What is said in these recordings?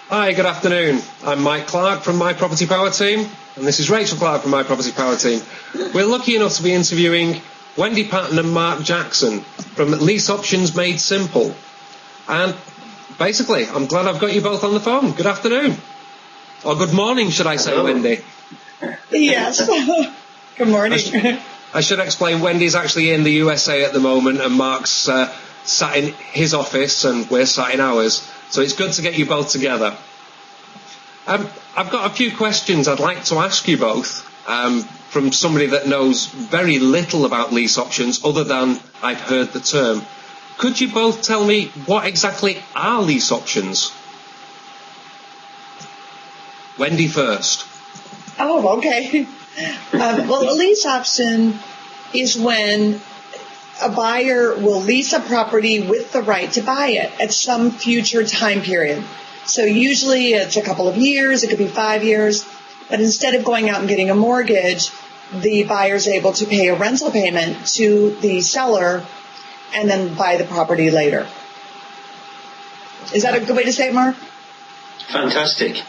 Hi, good afternoon. I'm Mike Clarke from My Property Power Team, and this is Rachel Clarke from My Property Power Team. We're lucky enough to be interviewing Wendy Patton and Mark Jackson from Lease Options Made Simple. And basically, I'm glad I've got you both on the phone. Good afternoon. Or good morning, should I say, Hello. Wendy? Yes. Good morning. I should explain, Wendy's actually in the USA at the moment, and Mark's sat in his office, and we're sat in ours. So it's good to get you both together. I've got a few questions I'd like to ask you both from somebody that knows very little about lease options other than I've heard the term. Could you both tell me what exactly are lease options? Wendy first. Oh, okay. Well, a lease option is when a buyer will lease a property with the right to buy it at some future time period. So usually it's a couple of years, it could be 5 years, but instead of going out and getting a mortgage, the buyer's able to pay a rental payment to the seller and then buy the property later. Is that a good way to say it, Mark? Fantastic.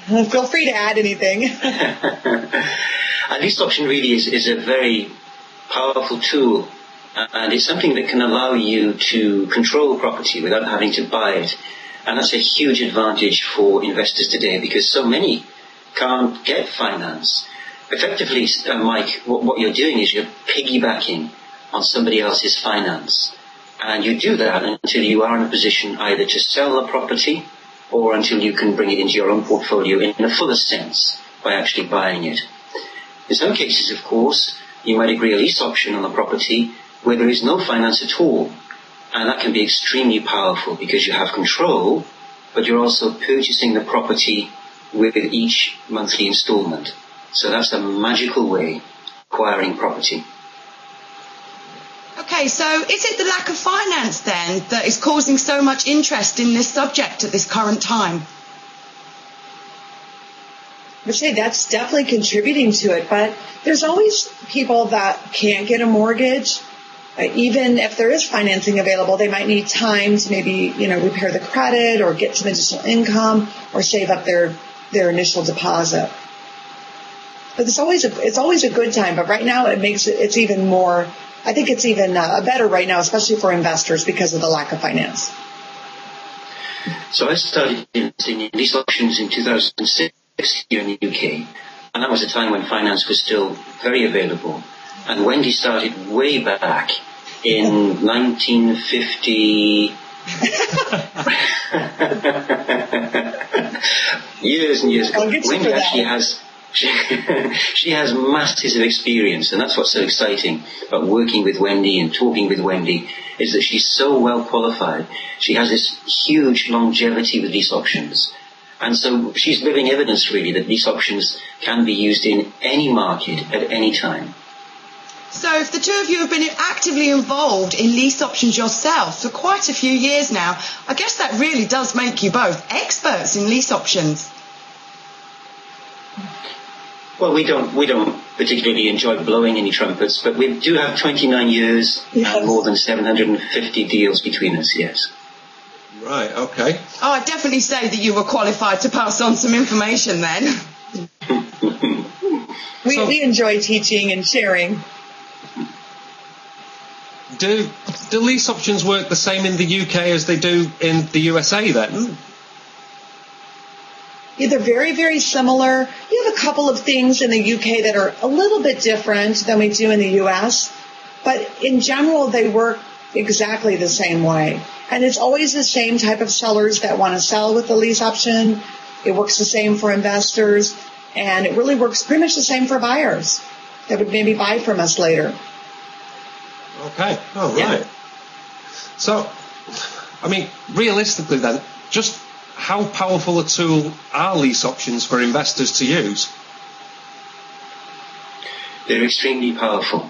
Feel free to add anything. A lease option really is a very powerful tool, and it's something that can allow you to control property without having to buy it. And that's a huge advantage for investors today because so many can't get finance. Effectively, Mike, what you're doing is you're piggybacking on somebody else's finance. And you do that until you are in a position either to sell the property or until you can bring it into your own portfolio in a fuller sense by actually buying it. In some cases, of course, you might agree a lease option on the property where there is no finance at all. And that can be extremely powerful because you have control, but you're also purchasing the property with each monthly installment. So that's a magical way of acquiring property. Okay, so is it the lack of finance then that is causing so much interest in this subject at this current time? I would say that's definitely contributing to it, but there's always people that can't get a mortgage. Even if there is financing available, they might need time to maybe, repair the credit or get some additional income or save up their initial deposit. But it's always a good time. But right now it's even more. I think it's even better right now, especially for investors because of the lack of finance. So I started investing in lease options in 2006 here in the UK, and that was a time when finance was still very available. And Wendy started way back in 1950, years and years ago. Wendy actually she has masses of experience, and that's what's so exciting about working with Wendy and talking with Wendy, is that she's so well qualified. She has this huge longevity with lease options. And so she's living evidence, really, that lease options can be used in any market at any time. So if the two of you have been actively involved in lease options yourself for quite a few years now, I guess that really does make you both experts in lease options. Well, we don't particularly enjoy blowing any trumpets, but we do have 29 years and more than 750 deals between us, yes. Right, okay. Oh, I'd definitely say that you were qualified to pass on some information then. We enjoy teaching and sharing. Do lease options work the same in the UK as they do in the USA then? Yeah, they're very, very similar. You have a couple of things in the UK that are a little bit different than we do in the US, but in general they work exactly the same way. And it's always the same type of sellers that want to sell with the lease option. It works the same for investors, and it really works pretty much the same for buyers that would maybe buy from us later. Okay, all right. So, realistically then, just how powerful a tool are lease options for investors to use? They're extremely powerful.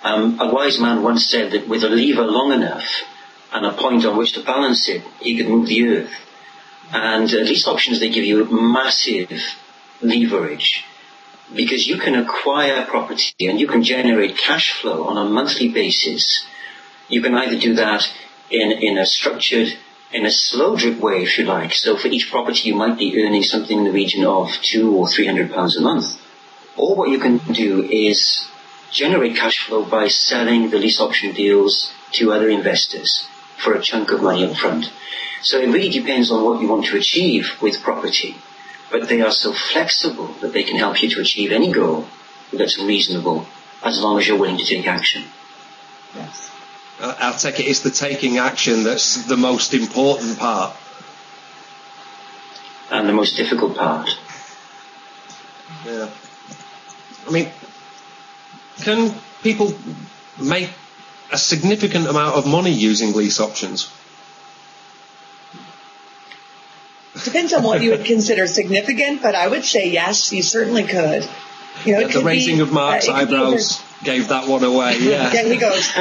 A wise man once said that with a lever long enough and a point on which to balance it, he could move the earth. And lease options, they give you massive leverage because you can acquire property and you can generate cash flow on a monthly basis. You can either do that in a structured in a slow drip way, if you like. So for each property, you might be earning something in the region of £200 or £300 a month. Or what you can do is generate cash flow by selling the lease option deals to other investors for a chunk of money up front. So it really depends on what you want to achieve with property. But they are so flexible that they can help you to achieve any goal that's reasonable, as long as you're willing to take action. Yes. I'll take it it's the taking action that's the most important part. And the most difficult part. Yeah. I mean, can people make a significant amount of money using lease options? Depends on what you would consider significant, but I would say yes, you certainly could. You know, Yeah, the raising of Mark's eyebrows gave that one away. Yeah. Yeah, he goes.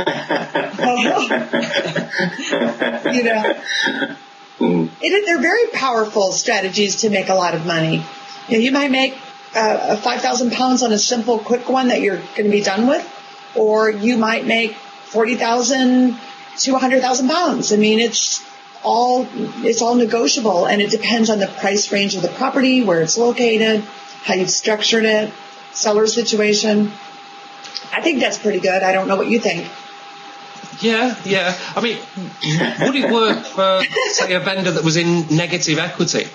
You know, they're very powerful strategies to make a lot of money. You know, you might make £5,000 on a simple, quick one that you're going to be done with, or you might make £40,000 to £100,000. I mean, it's all negotiable, and it depends on the price range of the property, where it's located, how you've structured it, seller situation. I think that's pretty good. I don't know what you think. Yeah. I mean, would it work for, say, a vendor that was in negative equity?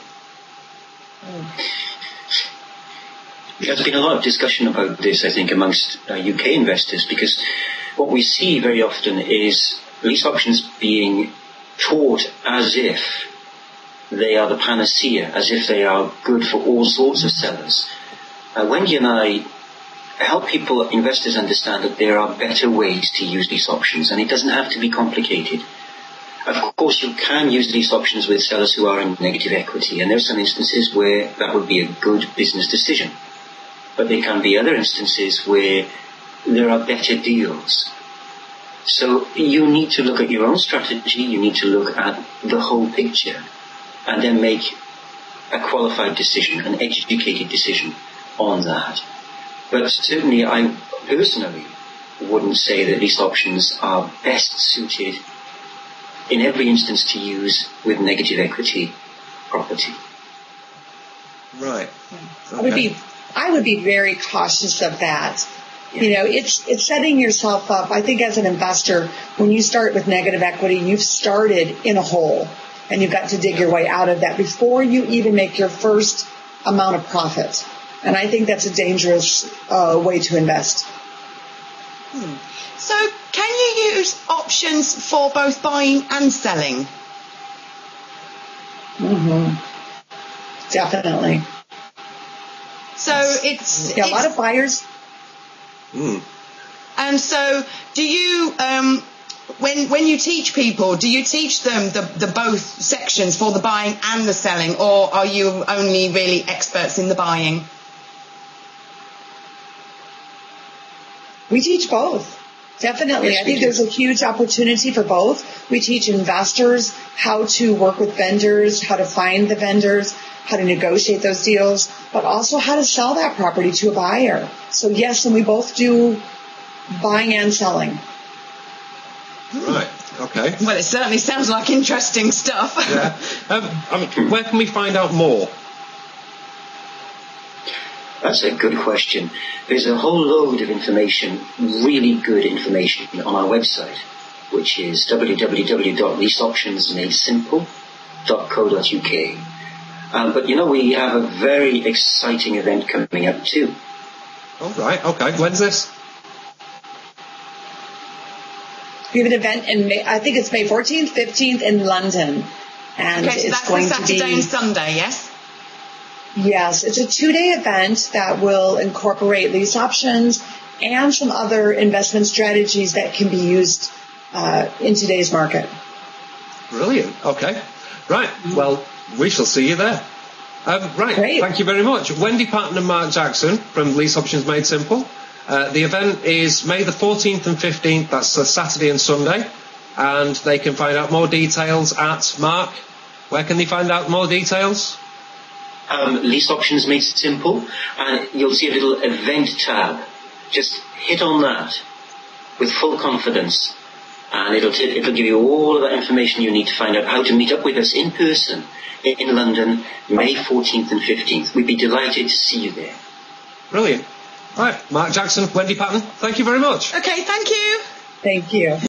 There's been a lot of discussion about this, I think, amongst UK investors, because what we see very often is lease options being taught as if they are the panacea, as if they are good for all sorts of sellers. Wendy and I help investors understand that there are better ways to use lease options, and it doesn't have to be complicated. Of course, you can use lease options with sellers who are in negative equity, and there are some instances where that would be a good business decision. But there can be other instances where there are better deals. So you need to look at your own strategy, you need to look at the whole picture, and then make a qualified decision, an educated decision on that. But certainly I personally wouldn't say that lease options are best suited in every instance to use with negative equity property. Right. Okay. I would be very cautious of that. You know, it's setting yourself up. I think as an investor, when you start with negative equity, you've started in a hole, and you've got to dig your way out of that before you even make your first amount of profit. And I think that's a dangerous way to invest. So can you use options for both buying and selling? Mm-hmm. Definitely. So it's a lot of buyers. And so do you, when you teach people, do you teach them the both sections for the buying and the selling, or are you only really experts in the buying? We teach both. Definitely. Yes, I think there's a huge opportunity for both. We teach investors how to work with vendors, how to find the vendors, how to negotiate those deals, but also how to sell that property to a buyer. So yes, and we both do buying and selling. Right. Okay. Well, it certainly sounds like interesting stuff. Yeah. Where can we find out more? That's a good question. There's a whole load of information, really good information, on our website, which is www.leaseoptionsmadesimple.co.uk. But, you know, we have a very exciting event coming up, too. Oh, right. Okay. When's this? We have an event in May, I think it's May 14th, 15th in London. And okay, so it's that's going the Saturday to be, and Sunday, yes? Yes, it's a 2-day event that will incorporate lease options and some other investment strategies that can be used in today's market. Brilliant. Okay. Right. Well, we shall see you there. Right. Great. Thank you very much. Wendy Patton and Mark Jackson from Lease Options Made Simple. The event is May the 14th and 15th. That's a Saturday and Sunday. And they can find out more details at Mark. Where can they find out more details? Lease Options Made Simple, and you'll see a little event tab. Just hit on that with full confidence, And it'll give you all of that information you need to find out how to meet up with us in person in London, May 14th and 15th. We'd be delighted to see you there. Brilliant. Right, Mark Jackson, Wendy Patton, thank you very much. Okay, thank you. Thank you.